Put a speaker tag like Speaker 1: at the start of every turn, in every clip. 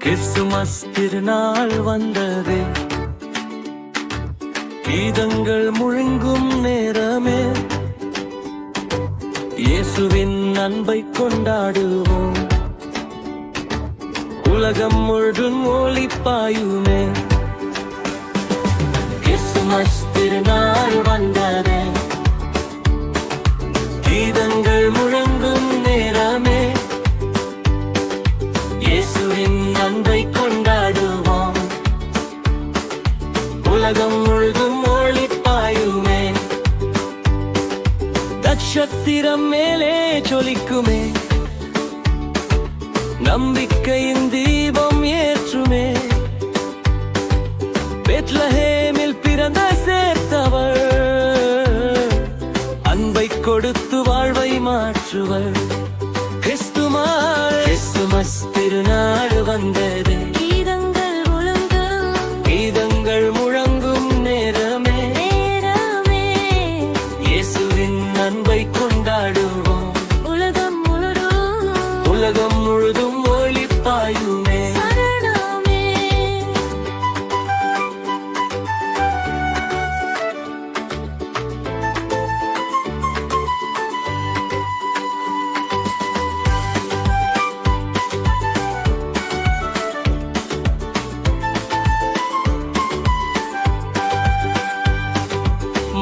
Speaker 1: Christmas திருநாள் வந்ததே, கீதங்கள் முழங்கும் நேரமே, இயேசுவின் அன்பை கொண்டாடுவோம். உலகம் முழுதும் ஒளி பாயுமே. கிறிஸ்துமஸ் திருநாள் வந்ததே, கீதங்கள் முழங்கும் நேரமே, இயேசுவின் அன்பை கொண்டாடுவோம். உலகம் முழுதும் ஒளி பாயுமே. நட்சத்திரம் மேலே ஜொலிக்குமே, நம்பிக்கையின் தீபம் ஏற்றுமே. பெத்லஹேமில் பிறந்த சேர்த்தவர், அன்பை கொடுத்து வாழ்வை மாற்றுவர். கிறிஸ்துமஸ் திருநாள் வந்தது, கீதங்கள் முழங்கும் நேரமே, இயேசுவின் அன்பை கொண்டாடுவோம். உலகம் முழுதும் ஒளி பாயுமே.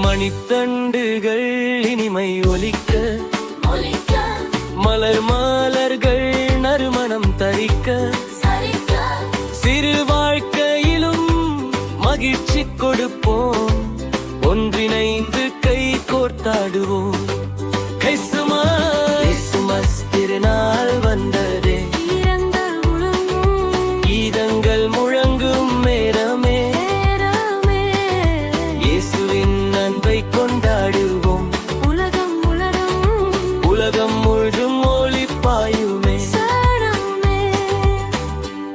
Speaker 1: மணித்தண்டுகள் இனிமை ஒலிக்க, மலர் மாலர்கள் நறுமணம் தரிக்க, சிறு வாழ்க்கையிலும் மகிழ்ச்சி கொடுப்போம்.